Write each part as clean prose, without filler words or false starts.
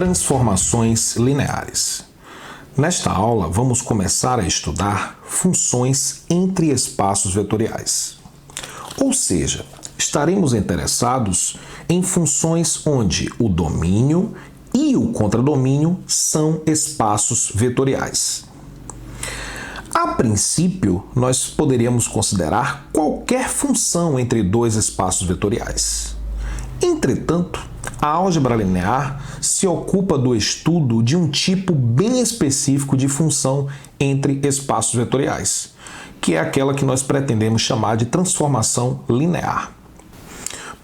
Transformações lineares. Nesta aula, vamos começar a estudar funções entre espaços vetoriais. Ou seja, estaremos interessados em funções onde o domínio e o contradomínio são espaços vetoriais. A princípio, nós poderíamos considerar qualquer função entre dois espaços vetoriais. Entretanto, a álgebra linear se ocupa do estudo de um tipo bem específico de função entre espaços vetoriais, que é aquela que nós pretendemos chamar de transformação linear.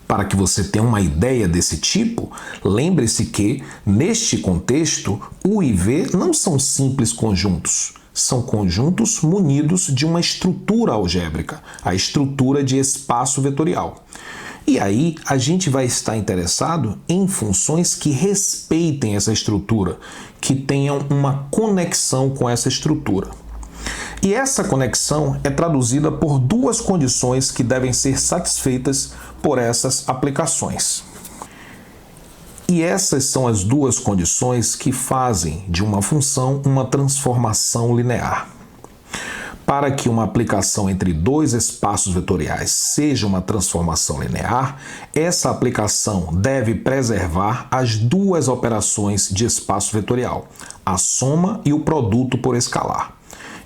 Para que você tenha uma ideia desse tipo, lembre-se que, neste contexto, U e V não são simples conjuntos, são conjuntos munidos de uma estrutura algébrica, a estrutura de espaço vetorial. E aí, a gente vai estar interessado em funções que respeitem essa estrutura, que tenham uma conexão com essa estrutura. E essa conexão é traduzida por duas condições que devem ser satisfeitas por essas aplicações. E essas são as duas condições que fazem de uma função uma transformação linear. Para que uma aplicação entre dois espaços vetoriais seja uma transformação linear, essa aplicação deve preservar as duas operações de espaço vetorial, a soma e o produto por escalar.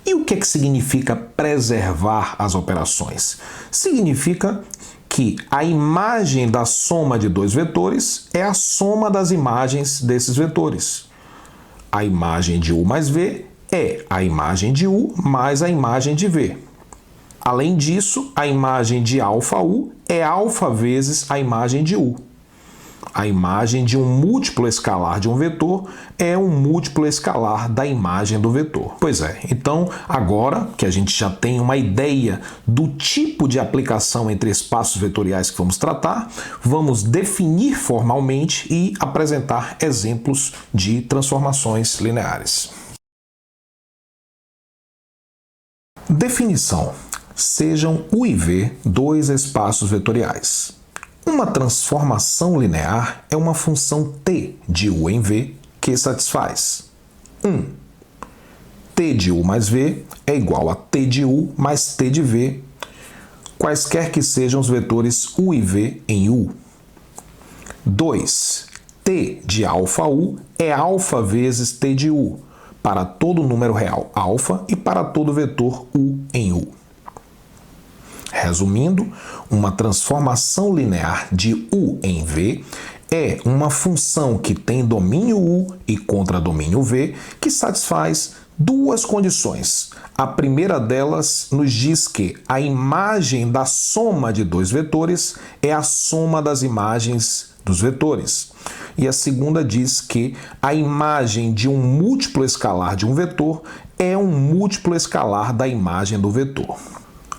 E o que significa preservar as operações? Significa que a imagem da soma de dois vetores é a soma das imagens desses vetores. A imagem de U mais V é a imagem de U mais a imagem de V. Além disso, a imagem de αU é alfa vezes a imagem de U. A imagem de um múltiplo escalar de um vetor é um múltiplo escalar da imagem do vetor. Pois é, então agora que a gente já tem uma ideia do tipo de aplicação entre espaços vetoriais que vamos tratar, vamos definir formalmente e apresentar exemplos de transformações lineares. Definição. Sejam U e V dois espaços vetoriais. Uma transformação linear é uma função t de U em V que satisfaz 1. T de U mais V é igual a T de U mais T de V, quaisquer que sejam os vetores U e V em U. 2. T de αU é alfa vezes T de U, para todo número real alfa e para todo vetor U em U. Resumindo, uma transformação linear de U em V é uma função que tem domínio U e contradomínio V que satisfaz duas condições. A primeira delas nos diz que a imagem da soma de dois vetores é a soma das imagens dos vetores. E a segunda diz que a imagem de um múltiplo escalar de um vetor é um múltiplo escalar da imagem do vetor.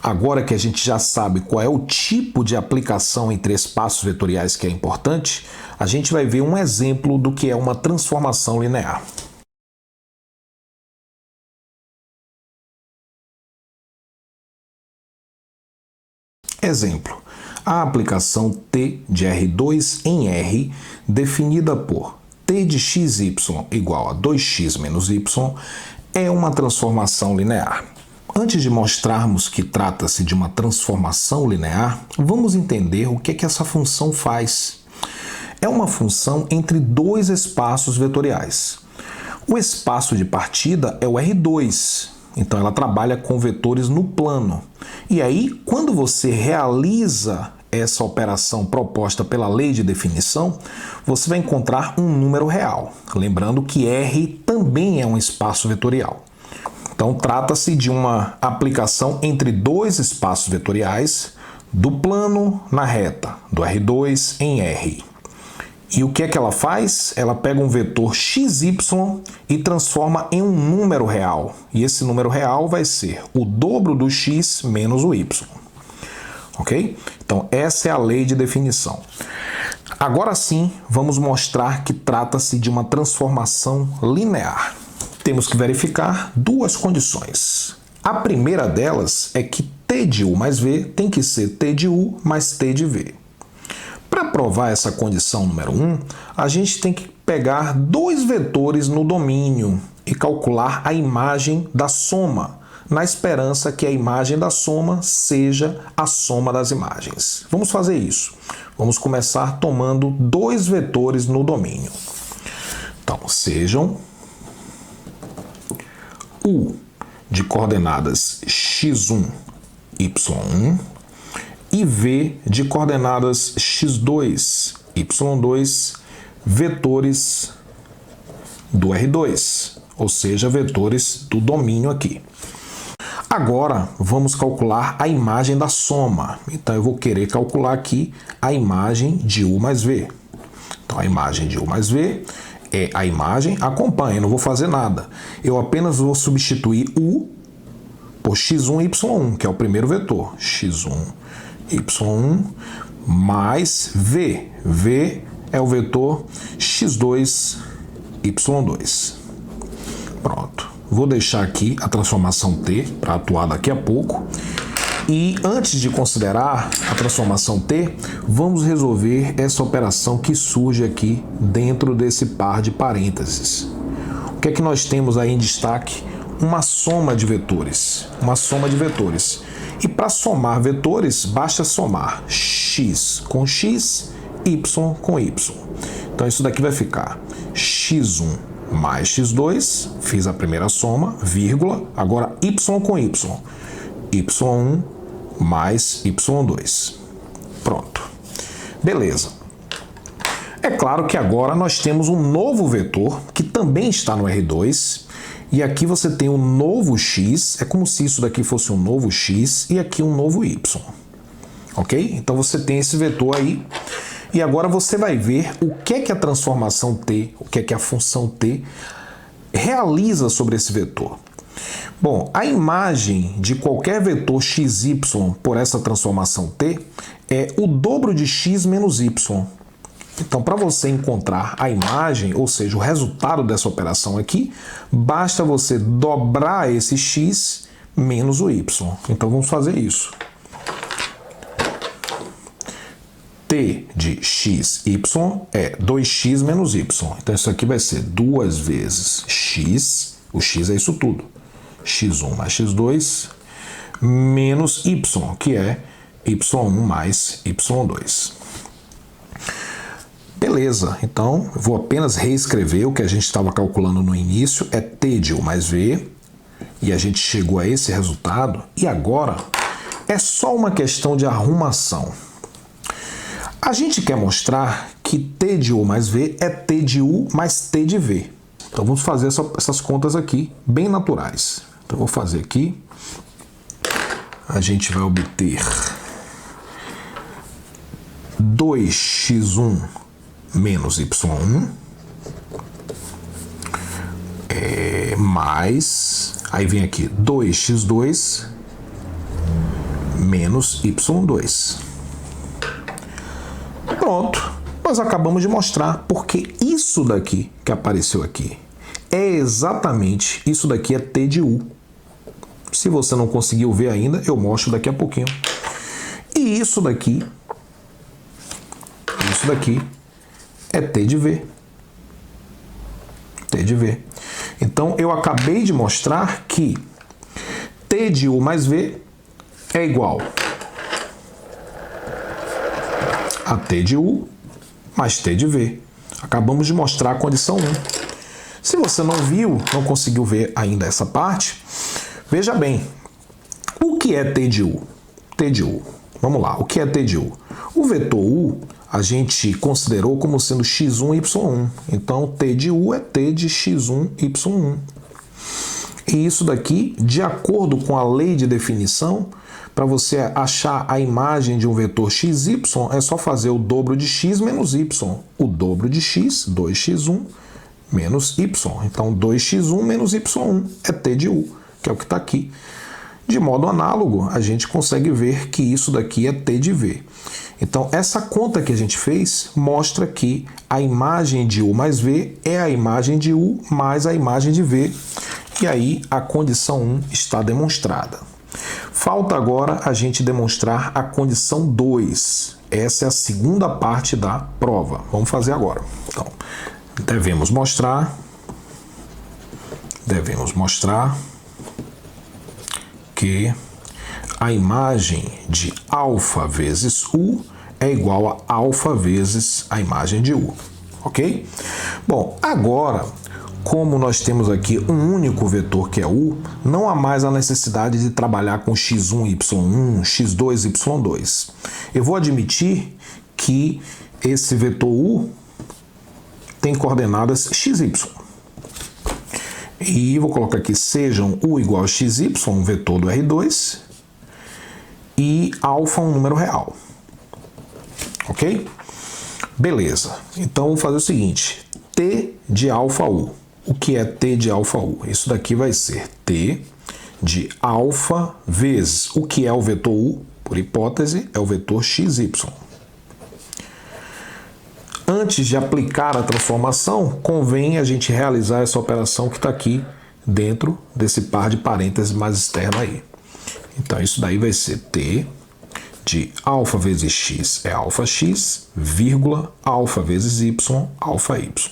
Agora que a gente já sabe qual é o tipo de aplicação entre espaços vetoriais que é importante, a gente vai ver um exemplo do que é uma transformação linear. Exemplo. A aplicação T de R2 em R, definida por T de xy igual a 2x menos y, é uma transformação linear. Antes de mostrarmos que trata-se de uma transformação linear, vamos entender o que essa função faz. É uma função entre dois espaços vetoriais. O espaço de partida é o R2, então ela trabalha com vetores no plano. E aí, quando você realiza essa operação proposta pela lei de definição, você vai encontrar um número real. Lembrando que R também é um espaço vetorial. Então, trata-se de uma aplicação entre dois espaços vetoriais do plano na reta, do R2 em R. E o que é que ela faz? Ela pega um vetor xy e transforma em um número real. E esse número real vai ser o dobro do x menos o y. Ok? Então, essa é a lei de definição. Agora sim, vamos mostrar que trata-se de uma transformação linear. Temos que verificar duas condições. A primeira delas é que T de U mais V tem que ser T de U mais T de V. Para provar essa condição número 1, a gente tem que pegar dois vetores no domínio e calcular a imagem da soma, na esperança que a imagem da soma seja a soma das imagens. Vamos fazer isso. Vamos começar tomando dois vetores no domínio. Então, sejam U de coordenadas x1, y1 e V de coordenadas x2, y2, vetores do R2, ou seja, vetores do domínio aqui. Agora, vamos calcular a imagem da soma. Então, eu vou querer calcular aqui a imagem de U mais V. Então, a imagem de U mais V é a imagem, acompanha, não vou fazer nada. Eu apenas vou substituir U por x1, y1, que é o primeiro vetor. x1, y1 mais V. V é o vetor x2, y2. Pronto. Vou deixar aqui a transformação T para atuar daqui a pouco. E antes de considerar a transformação T, vamos resolver essa operação que surge aqui dentro desse par de parênteses. O que é que nós temos aí em destaque? Uma soma de vetores. Uma soma de vetores. E para somar vetores, basta somar x com x, y com y. Então isso daqui vai ficar x1 mais x2, fiz a primeira soma, vírgula, agora y com y, y1 mais y2. Pronto. Beleza. É claro que agora nós temos um novo vetor que também está no R2, e aqui você tem um novo x, é como se isso daqui fosse um novo x e aqui um novo y. Ok? Então você tem esse vetor aí. E agora você vai ver o que é que a transformação T, o que é que a função T realiza sobre esse vetor. Bom, a imagem de qualquer vetor xy por essa transformação T é o dobro de x menos y. Então, para você encontrar a imagem, ou seja, o resultado dessa operação aqui, basta você dobrar esse x menos o y. Então, vamos fazer isso. T de xy é 2x menos y. Então, isso aqui vai ser 2 vezes x, o x é isso tudo, x1 mais x2, menos y, que é y1 mais y2. Beleza, então eu vou apenas reescrever o que a gente estava calculando no início, é t de u mais v, e a gente chegou a esse resultado, e agora é só uma questão de arrumação. A gente quer mostrar que t de u mais v é t de u mais t de v. Então vamos fazer essas contas aqui, bem naturais. Então eu vou fazer aqui, a gente vai obter 2x1 menos y1 mais, aí vem aqui 2x2 menos y2. Pronto, nós acabamos de mostrar porque isso daqui que apareceu aqui é exatamente, isso daqui é t de u. Se você não conseguiu ver ainda, eu mostro daqui a pouquinho. E isso daqui é t de v. T de v. Então, eu acabei de mostrar que t de u mais v é igual a t de u mais t de v. Acabamos de mostrar a condição 1. Se você não viu, não conseguiu ver ainda essa parte, veja bem, o que é t de u? T de u. Vamos lá, o que é t de u? O vetor u a gente considerou como sendo x1, y1. Então, t de u é t de x1, y1. E isso daqui, de acordo com a lei de definição, para você achar a imagem de um vetor xy, é só fazer o dobro de x menos y. O dobro de x, 2x1, menos y. Então, 2x1 menos y1 é t de u, que é o que está aqui. De modo análogo, a gente consegue ver que isso daqui é t de v. Então, essa conta que a gente fez mostra que a imagem de u mais v é a imagem de u mais a imagem de v. E aí, a condição 1 está demonstrada. Falta agora a gente demonstrar a condição 2. Essa é a segunda parte da prova. Vamos fazer agora. Então, devemos mostrar que a imagem de alfa vezes U é igual a alfa vezes a imagem de U, ok? Bom, agora, como nós temos aqui um único vetor que é U, não há mais a necessidade de trabalhar com x1, y1, x2, y2. Eu vou admitir que esse vetor U tem coordenadas xy. E vou colocar aqui sejam U igual a xy, um vetor do R2, e alfa um número real. Ok? Beleza. Então vamos fazer o seguinte, T de alfa U. O que é T de alfa U? Isso daqui vai ser T de alfa vezes o que é o vetor U, por hipótese, é o vetor xy. Antes de aplicar a transformação, convém a gente realizar essa operação que está aqui dentro desse par de parênteses mais externo aí. Então, isso daí vai ser T de alfa vezes x é alfa x, vírgula, alfa vezes y, alfa y.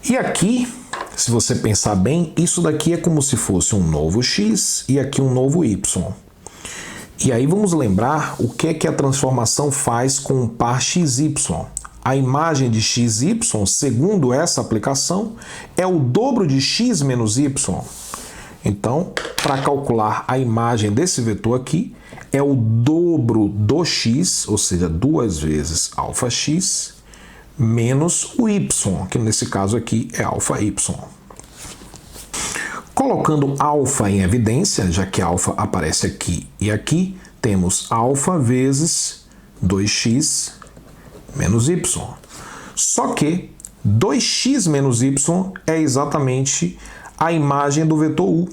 E aqui, se você pensar bem, isso daqui é como se fosse um novo x e aqui um novo y. E aí vamos lembrar o que é que a transformação faz com um par xy. A imagem de xy, segundo essa aplicação, é o dobro de x menos y. Então, para calcular a imagem desse vetor aqui, é o dobro do x, ou seja, 2 vezes alfa x, menos o y, que nesse caso aqui é alfa y. Colocando alfa em evidência, já que alfa aparece aqui e aqui, temos alfa vezes 2x menos y. Só que 2x menos y é exatamente a imagem do vetor U.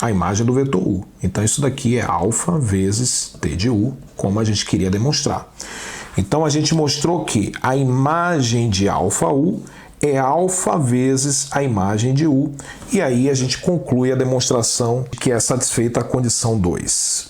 A imagem do vetor U. Então isso daqui é alfa vezes t de U, como a gente queria demonstrar. Então a gente mostrou que a imagem de alfa U é alfa vezes a imagem de U, e aí a gente conclui a demonstração que é satisfeita a condição 2.